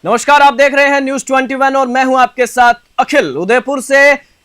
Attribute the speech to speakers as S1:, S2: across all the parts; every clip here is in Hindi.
S1: नमस्कार, आप देख रहे हैं न्यूज 21 और मैं हूं आपके साथ अखिल। उदयपुर से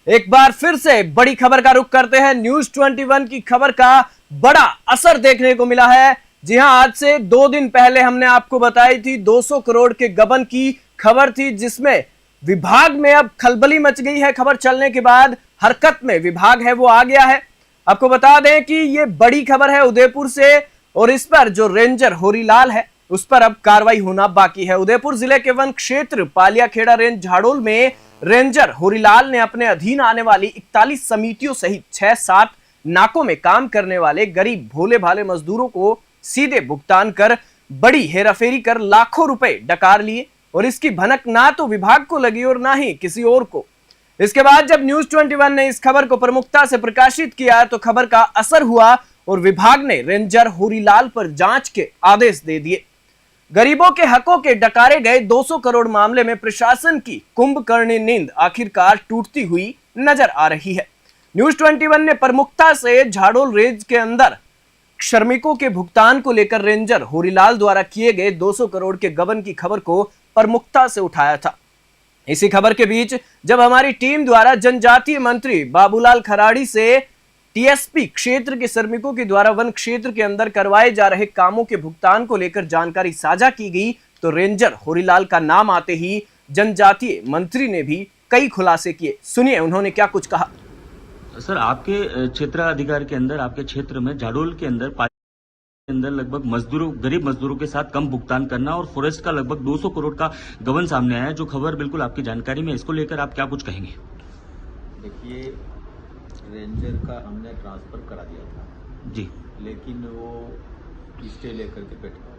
S1: एक बार फिर से बड़ी खबर का रुख करते हैं। न्यूज 21 की खबर का बड़ा असर देखने को मिला है। जी हां, आज से 2 दिन पहले हमने आपको बताई थी 200 करोड़ के गबन की खबर थी, जिसमें विभाग में अब खलबली मच गई है। खबर चलने के बाद हरकत में विभाग है वो आ गया है। आपको बता दें कि ये बड़ी खबर है उदयपुर से, और इस पर जो रेंजर होरीलाल है उस पर अब कार्रवाई होना बाकी है। उदयपुर जिले के वन क्षेत्र पालियाखेड़ा रेंज झाड़ोल में रेंजर होरीलाल ने अपने अधीन आने वाली 41 समितियों सहित 6-7 नाकों में काम करने वाले गरीब भोले भाले मजदूरों को सीधे भुगतान कर बड़ी हेराफेरी कर लाखों रुपए डकार लिए, और इसकी भनक ना तो विभाग को लगी और ना ही किसी और को। इसके बाद जब न्यूज 21 ने इस खबर को प्रमुखता से प्रकाशित किया तो खबर का असर हुआ और विभाग ने रेंजर होरीलाल पर जांच के आदेश दे दिए। गरीबों के हकों के डकारे गए 200 करोड़ मामले में प्रशासन की कुंभकर्णी नींद आखिरकार टूटती हुई नजर आ रही है। न्यूज 21 ने प्रमुखता से झाड़ोल रेंज के अंदर श्रमिकों के भुगतान को लेकर रेंजर होरीलाल द्वारा किए गए 200 करोड़ के गबन की खबर को प्रमुखता से उठाया था। इसी खबर के बीच जब हमारी टीम द्वारा जनजातीय मंत्री बाबूलाल खराड़ी से टीएसपी क्षेत्र के श्रमिकों के द्वारा वन क्षेत्र के अंदर करवाए जा रहे कामों के भुगतान को लेकर जानकारी साझा की गई तो रेंजर होरीलाल का नाम आते ही जनजातीय मंत्री ने भी कई खुलासे किए। सुनिए उन्होंने क्या कुछ कहा।
S2: सर, आपके क्षेत्र अधिकार के अंदर, आपके क्षेत्र में झाड़ोल के अंदर के अंदर लगभग मजदूरों, गरीब मजदूरों के साथ कम भुगतान करना और फॉरेस्ट का लगभग 200 करोड़ का गबन सामने आया है, जो खबर बिल्कुल आपकी जानकारी में। इसको लेकर आप क्या कुछ कहेंगे?
S3: देखिए, रेंजर का हमने ट्रांसफर करा दिया था
S2: जी,
S3: लेकिन वो स्टे लेकर के बैठा,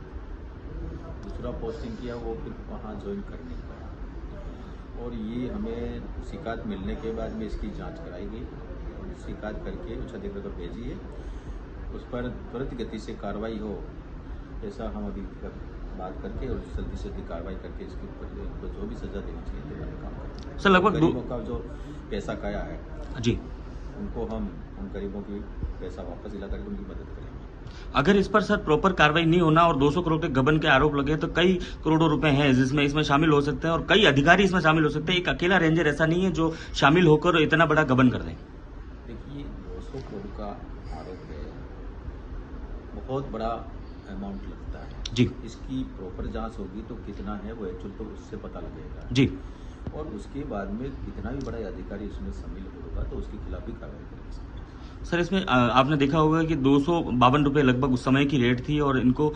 S3: दूसरा पोस्टिंग किया, वो फिर वहाँ ज्वाइन कर नहीं पाया। और ये हमें शिकायत मिलने के बाद में इसकी जांच कराई गई और शिकायत करके उच्च अधिकारी को भेजी है। उस पर त्वरित गति से कार्रवाई हो, ऐसा हम अभी बात करके और जल्दी से जल्दी कार्रवाई करके इसके ऊपर जो भी सजा देनी चाहिए तो काम करेंगे।
S2: सर लगभग
S3: गरीबों का जो पैसा काया है
S2: जी,
S3: उनको हम उन गरीबों की पैसा वापस दिला करके उनकी मदद करेंगे।
S2: अगर इस पर सर प्रॉपर कार्रवाई नहीं होना और 200 करोड़ के गबन के आरोप लगे तो कई करोड़ों रुपए हैं जिसमें इसमें शामिल हो सकते हैं और कई अधिकारी इसमें शामिल हो सकते हैं। एक अकेला रेंजर ऐसा नहीं है जो शामिल होकर इतना बड़ा गबन कर दे।
S3: देखिए, 200 करोड़ का आरोप है, बहुत बड़ा अमाउंट लगता है
S2: जी,
S3: इसकी प्रॉपर जांच होगी तो कितना है वो एक्चुअल तो उससे पता लगेगा
S2: जी।
S3: और उसके बाद में कितना भी बड़ा अधिकारी इसमें शामिल होगा तो उसके खिलाफ भी कार्रवाई करेंगे।
S2: सर, इसमें आपने देखा होगा कि 252 रुपए लगभग उस समय की रेट थी और इनको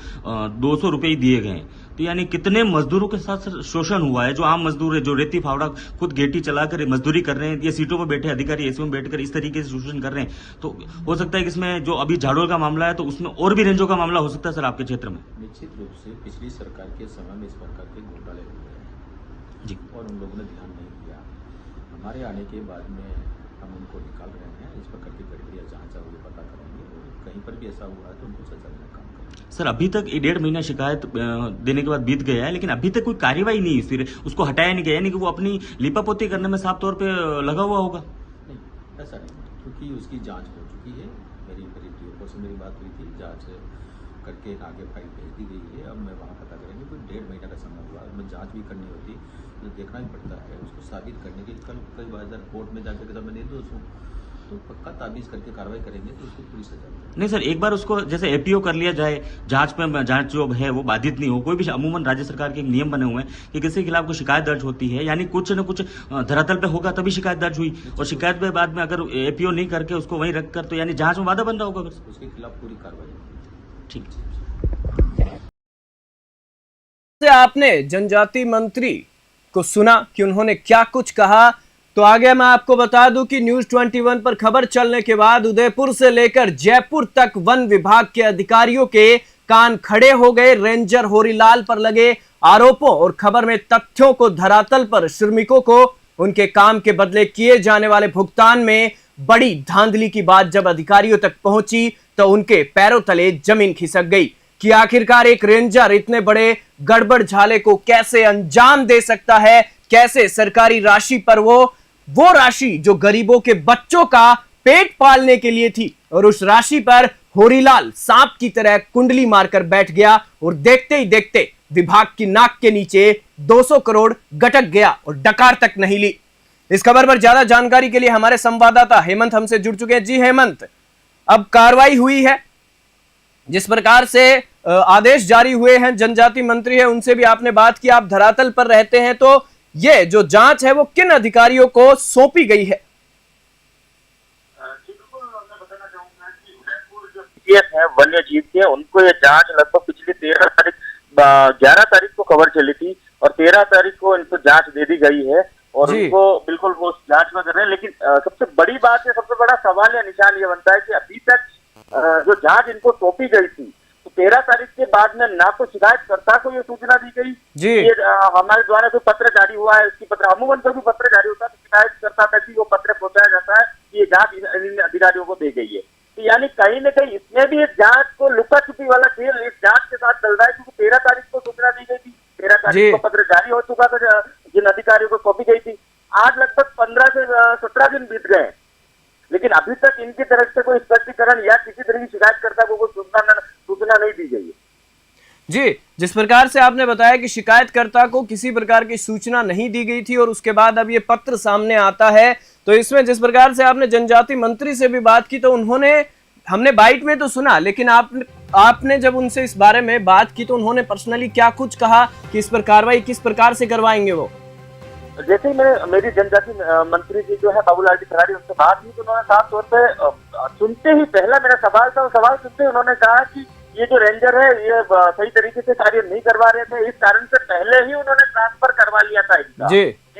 S2: 200 रुपए ही दिए गए। तो यानी कितने मजदूरों के साथ सर शोषण हुआ है। जो आम मजदूर है, जो रेती फावड़ा खुद गेटी चलाकर मजदूरी कर रहे हैं, ये सीटों पर बैठे अधिकारी एसी में बैठकर इस तरीके से शोषण कर रहे हैं। तो हो सकता है कि इसमें जो अभी झाड़ोल का मामला है तो उसमें और भी रेंजों का मामला हो सकता है सर आपके क्षेत्र में।
S3: निश्चित रूप से पिछली सरकार के समय में इस प्रकार के घोटाले हुए हैं
S2: जी,
S3: और उन लोगों ने ध्यान नहीं दिया। हमारे आने के बाद में हम उनको निकाल रहे हैं, इस प्रकार की गड़बड़ियाँ जांच होगी पता करेंगे और कहीं पर भी ऐसा हुआ है तो उनको सजा देने का काम करेंगे।
S2: सर अभी तक 1.5 महीना शिकायत देने के बाद बीत गया है, लेकिन अभी तक कोई कार्रवाई नहीं, फिर उसको हटाया नहीं गया, यानी कि वो अपनी लिपापोती करने में साफ तौर पे लगा हुआ होगा।
S3: नहीं, ऐसा नहीं, क्योंकि उसकी जांच हो चुकी है। मेरी डीओ से मेरी बात हुई थी, जांच करके आगे फाइल भेज दी गई है। अब मैं वहाँ पता करेंगे, कोई 1.5 महीना का समय हुआ, मैं जांच भी करनी होती तो देखना ही पड़ता है उसको साबित करने के। कल कई बार कोर्ट में जाकर के मैं निर्दोष हूँ तो पक्का ताबीज करके कार्रवाई करेंगे तो उसको पूरी सजा देंगे।
S2: नहीं सर, एक बार उसको जैसे एपीओ कर लिया जाए, जांच में जांच जो है वो बाधित नहीं हो। कोई भी अमूमन राज्य सरकार के एक नियम बने हुए हैं कि किसी के खिलाफ कोई शिकायत दर्ज होती है यानी कुछ न कुछ धरातल पे होगा तभी शिकायत दर्ज हुई, और शिकायत के बाद में अगर एपीओ नहीं करके उसको वहीं रखकर तो यानी जांच में बाधा बन रहा होगा फिर
S3: उसके खिलाफ पूरी कार्रवाई होगी।
S2: ठीक
S1: से आपने जनजातीय मंत्री को सुना कि उन्होंने क्या कुछ कहा, तो आगे मैं आपको बता दूं कि न्यूज 21 पर खबर चलने के बाद उदयपुर से लेकर जयपुर तक वन विभाग के अधिकारियों के कान खड़े हो गए। रेंजर होरीलाल पर लगे आरोपों और खबर में तथ्यों को धरातल पर श्रमिकों को उनके काम के बदले किए जाने वाले भुगतान में बड़ी धांधली की बात जब अधिकारियों तक पहुंची तो उनके पैरों तले जमीन खिसक गई कि आखिरकार एक रेंजर इतने बड़े गड़बड़ झाले को कैसे अंजाम दे सकता है। कैसे सरकारी राशि पर वो राशि जो गरीबों के बच्चों का पेट पालने के लिए थी, और उस राशि पर होरीलाल सांप की तरह कुंडली मारकर बैठ गया और देखते ही देखते विभाग की नाक के नीचे 200 करोड़ गटक गया और डकार तक नहीं ली। इस खबर पर ज्यादा जानकारी के लिए हमारे संवाददाता हेमंत हमसे जुड़ चुके हैं। जी हेमंत, अब कार्रवाई हुई है, जिस प्रकार से आदेश जारी हुए हैं, जनजाति मंत्री है उनसे भी आपने बात की, आप धरातल पर रहते हैं, तो ये जो जांच है वो किन अधिकारियों को सौंपी गई है?
S4: है वन्य जीव के, उनको ये जांच लगभग पिछली 11 तारीख को खबर चली थी और 13 तारीख को इनको जांच दे दी गई है और उनको बिल्कुल वो जांच में कर रहे हैं। लेकिन सबसे बड़ी बात है, सबसे बड़ा सवाल या निशान ये बनता है कि अभी तक जो जांच इनको सौंपी गई थी, तो 13 तारीख के बाद में ना तो शिकायतकर्ता को ये सूचना दी गई, ये हमारे द्वारा जो पत्र जारी हुआ है उसकी पत्र, अमूमन जो भी पत्र जारी होता है तो शिकायतकर्ता तक ही वो पत्र पहुंचाया जाता है कि ये जांच इन अधिकारियों को दी गई है। तो यानी कहीं न कहीं इसमें भी इस जांच को लुका छुपी वाला खेल इस जांच के साथ चल रहा है, क्योंकि 13 तारीख को सूचना दी गई थी, 13 तारीख को पत्र जारी हो चुका था जिन अधिकारियों को सौंपी गई थी। आज लगभग 15 से 17 दिन बीत गए, लेकिन अभी तक इनकी तरफ से कोई स्पष्टीकरण या किसी तरह की शिकायतकर्ता को कोई सूचना नहीं दी गई है।
S1: जी, जिस प्रकार से आपने बताया कि शिकायतकर्ता को किसी प्रकार की सूचना नहीं दी गई थी और उसके बाद अब ये पत्र सामने आता है, तो इसमें जिस प्रकार से आपने जनजाति मंत्री से भी बात की, तो उन्होंने, हमने बाइट में तो सुना, लेकिन आपने जब उनसे इस बारे में बात की तो उन्होंने पर्सनली क्या कुछ कहा कि इस पर कार्रवाई किस प्रकार से करवाएंगे वो?
S4: जैसे ही मेरी जनजाति मंत्री जी जो है बाबूलाल जी खराड़ी, उनसे बात हुई तो उन्होंने साफ तौर पे सुनते ही, पहला मेरा सवाल था, सवाल सुनते ही उन्होंने कहा कि ये जो रेंजर है ये सही तरीके से कार्य नहीं करवा रहे थे, इस कारण से पहले ही उन्होंने ट्रांसफर करवा लिया था इनका,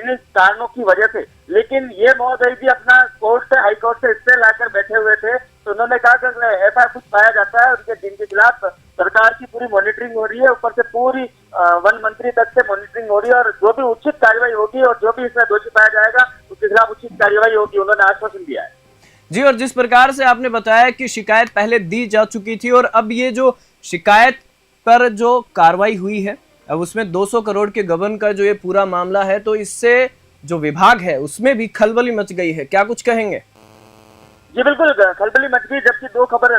S4: इन कारणों की वजह से। लेकिन ये महोदय जी अपना कोर्ट से, हाई कोर्ट से स्टे लाकर बैठे हुए थे, तो उन्होंने कहा कि ऐसा कुछ पाया जाता है उनके जिनके खिलाफ सरकार की पूरी मॉनिटरिंग हो रही है, ऊपर से पूरी वन मंत्री तक से मॉनिटरिंग हो रही है और जो भी उचित कार्रवाई होगी और जो भी इसमें दोषी पाया जाएगा उसके खिलाफ उचित कार्रवाई होगी, उन्होंने आश्वासन दिया है।
S1: जी, और जिस प्रकार से आपने बताया कि शिकायत पहले दी जा चुकी थी और अब ये जो शिकायत पर जो कार्रवाई हुई है, अब उसमें 200 करोड़ के गबन का जो ये पूरा मामला है, तो इससे जो विभाग है उसमें भी खलबली मच गई है, क्या कुछ कहेंगे?
S4: जी बिल्कुल, खलबली मच गई, जबकि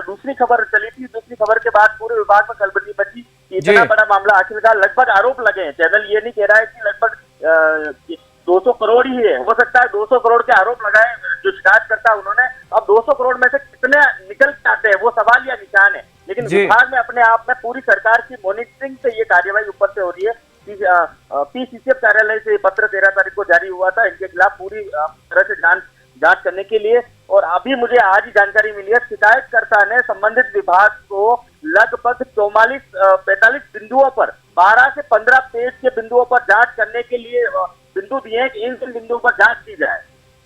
S4: दूसरी खबर चली थी, दूसरी खबर के बाद पूरे विभाग में खलबली मची। इतना बड़ा मामला आखिरकार, लगभग आरोप लगे हैं, चैनल ये नहीं कह रहा है कि लगभग 200 करोड़ ही है, हो सकता है 200 करोड़ के आरोप लगाए जो शिकायतकर्ता उन्होंने। अब 200 करोड़ में से कितने निकल के आते हैं वो सवाल या निशान है, लेकिन विभाग में अपने आप में पूरी सरकार की मॉनिटरिंग से ये कार्यवाही ऊपर से हो रही है। पीसीसीएफ कार्यालय से पत्र 13 तारीख को जारी हुआ था इनके खिलाफ पूरी तरह से जांच करने के लिए, और अभी मुझे आज ही जानकारी मिली है शिकायतकर्ता ने संबंधित विभाग को लगभग 45 बिंदुओं पर 12 से 15 पेज के बिंदुओं पर जांच करने के लिए बिंदु दिए हैं कि इन बिंदुओं पर जांच की जाए।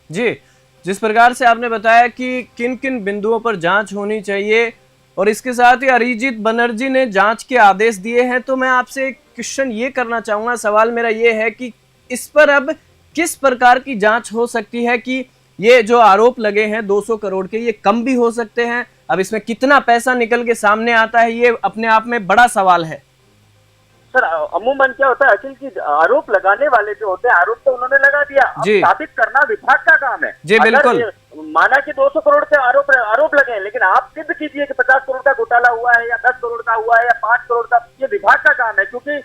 S1: जी, जिस प्रकार से आपने बताया कि किन किन बिंदुओं पर जांच होनी चाहिए और इसके साथ ही अरिजीत बनर्जी ने जांच के आदेश दिए हैं, तो मैं आपसे एक क्वेश्चन ये करना चाहूंगा, सवाल मेरा ये है कि इस पर अब किस प्रकार की जांच हो सकती है कि ये जो आरोप लगे हैं 200 करोड़ के, ये कम भी हो सकते हैं? अब इसमें कितना पैसा निकल के सामने आता है, ये अपने आप में बड़ा सवाल है।
S4: सर अमूमन क्या होता है अखिल की, आरोप लगाने वाले जो होते हैं, आरोप तो उन्होंने लगा दिया, साबित करना विभाग का काम है।
S1: जी बिल्कुल,
S4: माना कि 200 करोड़ के आरोप लगे हैं, लेकिन आप सिद्ध कीजिए कि 50 करोड़ का घोटाला हुआ है या 10 करोड़ का हुआ है या 5 करोड़ का, ये विभाग का काम है। क्योंकि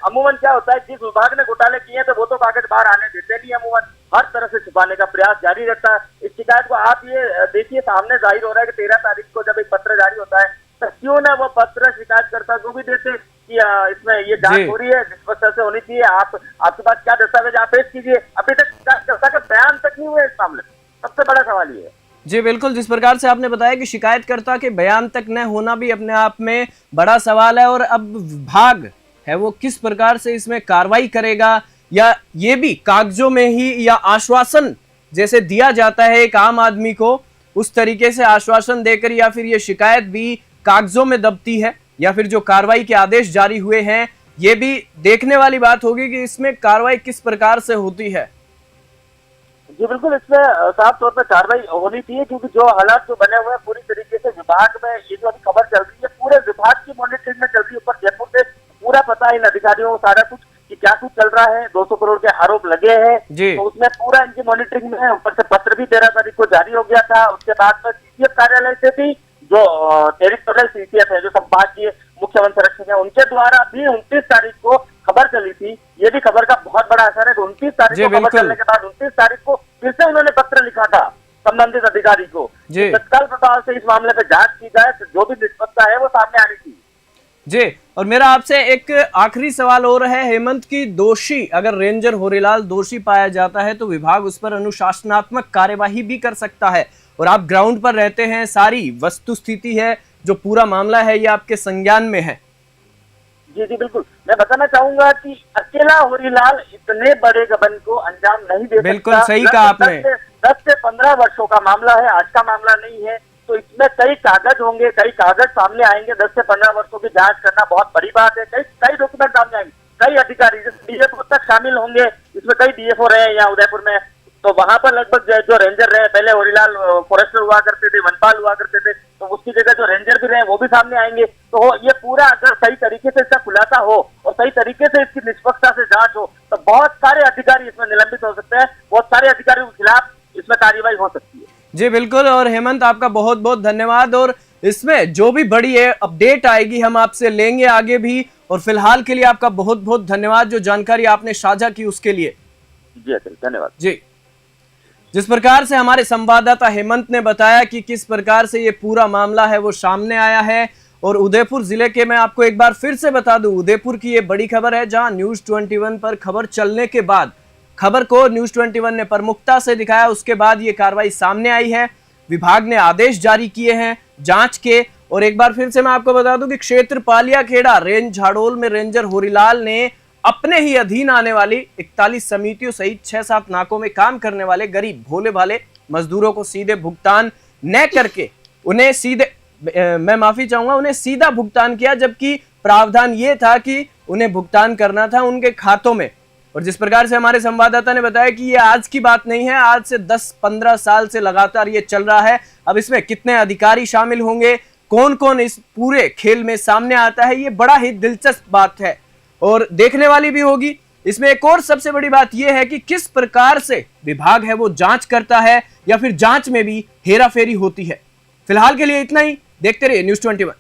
S4: अमूमन क्या होता है, जिस विभाग ने घोटाले किए हैं तो वो तो कागज बाहर आने देते नहीं, अमूमन हर तरह से छुपाने का प्रयास जारी रहता है। इस शिकायत को आप ये देखिए, सामने जाहिर हो रहा है कि 13 तारीख को जब एक पत्र जारी होता है तो क्यों ना वो पत्र शिकायतकर्ता को भी देते कि इसमें ये जांच हो रही है, निष्पक्षता से होनी चाहिए, आपके पास क्या दस्तावेज आप पेश कीजिए। अभी तक शिकायतकर्ता का बयान तक नहीं हुआ इस मामले में, सबसे बड़ा सवाल ये है।
S1: जी बिल्कुल, जिस प्रकार से आपने बताया कि शिकायतकर्ता के बयान तक न होना भी अपने आप में बड़ा सवाल है, और अब विभाग है वो किस प्रकार से इसमें कार्रवाई करेगा, या ये भी कागजों में ही, या आश्वासन जैसे दिया जाता है एक आम आदमी को उस तरीके से आश्वासन देकर, या फिर ये शिकायत भी कागजों में दबती है, या फिर जो कार्रवाई के आदेश जारी हुए हैं, ये भी देखने वाली बात होगी कि इसमें कार्रवाई किस प्रकार से होती है।
S4: जी बिल्कुल, इसमें साफ तौर पर कार्रवाई होनी चाहिए, क्योंकि जो हालात जो बने हुए हैं पूरी तरीके से विभाग में, ये जो खबर चल रही है पूरे विभाग की मॉनिटरिंग में चल रही है। ऊपर जयपुर से पूरा पता है इन अधिकारियों को सारा कुछ कि क्या कुछ चल रहा है, 200 करोड़ के आरोप लगे हैं, तो उसमें पूरा इनकी मॉनिटरिंग में है। ऊपर से पत्र भी 13 तारीख को जारी हो गया था, उसके बाद में सीसीएफ कार्यालय से भी जो टेरिटोरियल सीसीएफ है, जो संभागीय मुख्य वन संरक्षक है, उनके द्वारा भी 29 तारीख को खबर चली थी। ये भी खबर का बहुत बड़ा असर है। 29 तारीख को खबर चलने के बाद 29 तारीख को फिर से उन्होंने पत्र लिखा था संबंधित अधिकारी को, तत्काल प्रभाव से इस मामले पे जांच की जाए, तो जो भी निष्पक्षता है वो सामने आनी चाहिए।
S1: जी, और मेरा आपसे एक आखिरी सवाल और है हेमंत की, दोषी अगर रेंजर होरीलाल दोषी पाया जाता है तो विभाग उस पर अनुशासनात्मक कार्यवाही भी कर सकता है, और आप ग्राउंड पर रहते हैं, सारी वस्तु स्थिति है, जो पूरा मामला है ये आपके संज्ञान में है।
S4: जी जी बिल्कुल, मैं बताना चाहूंगा कि अकेला होरीलाल इतने बड़े गबन को अंजाम नहीं दे सकता।
S1: बिल्कुल सही कहा आपने।
S4: 10 से 15 वर्षों का मामला है, आज का मामला नहीं है, तो इसमें कई कागज होंगे, कई कागज सामने आएंगे। 10 से 15 वर्षों की जांच करना बहुत बड़ी बात है। कई डॉक्यूमेंट सामने आएंगे, कई अधिकारी डीएफओ तक शामिल होंगे, इसमें कई डीएफओ रहे यहाँ उदयपुर में, तो वहां पर लगभग जो रेंजर रहे, पहले होरीलाल फॉरेस्टर हुआ करते थे, वनपाल हुआ करते थे, तो उसकी जगह जो रेंजर भी रहे वो भी सामने आएंगे। तो ये पूरा अगर सही तरीके से इसका खुलासा हो और सही तरीके से इसकी निष्पक्षता से जांच हो तो बहुत सारे अधिकारी इसमें निलंबित हो सकते हैं, बहुत सारे अधिकारियों के खिलाफ इसमें कार्रवाई हो सकती है।
S1: जी बिल्कुल, और हेमंत आपका बहुत बहुत धन्यवाद, और इसमें जो भी बड़ी है अपडेट आएगी हम आपसे लेंगे आगे भी, और फिलहाल के लिए आपका बहुत बहुत धन्यवाद जो जानकारी आपने साझा की उसके लिए।
S4: जी अखिल, धन्यवाद।
S1: जी, जिस प्रकार से हमारे संवाददाता हेमंत ने बताया कि किस प्रकार से ये पूरा मामला है वो सामने आया है, और उदयपुर जिले के, मैं आपको एक बार फिर से बता दूं, उदयपुर की ये बड़ी खबर है जहां न्यूज 21 पर खबर चलने के बाद, खबर को न्यूज 21 ने प्रमुखता से दिखाया, उसके बाद ये कार्रवाई सामने आई है। विभाग ने आदेश जारी किए हैं जांच के, और एक बार फिर से मैं आपको बता दूं कि क्षेत्र पालियाखेड़ा रेंज झाड़ोल में रेंजर होरीलाल ने अपने ही अधीन आने वाली 41 समितियों सहित 6-7 नाकों में काम करने वाले गरीब भोले भाले मजदूरों को सीधे भुगतान न करके उन्हें सीधे, मैं माफी चाहूंगा, उन्हें सीधा भुगतान किया, जबकि प्रावधान ये था कि उन्हें भुगतान करना था उनके खातों में। और जिस प्रकार से हमारे संवाददाता ने बताया कि ये आज की बात नहीं है, आज से 10-15 साल से लगातार ये चल रहा है। अब इसमें कितने अधिकारी शामिल होंगे, कौन कौन इस पूरे खेल में सामने आता है, ये बड़ा ही दिलचस्प बात है और देखने वाली भी होगी। इसमें एक और सबसे बड़ी बात यह है कि किस प्रकार से विभाग है वो जांच करता है, या फिर जांच में भी हेराफेरी होती है। फिलहाल के लिए इतना ही, देखते रहिए न्यूज़ 21।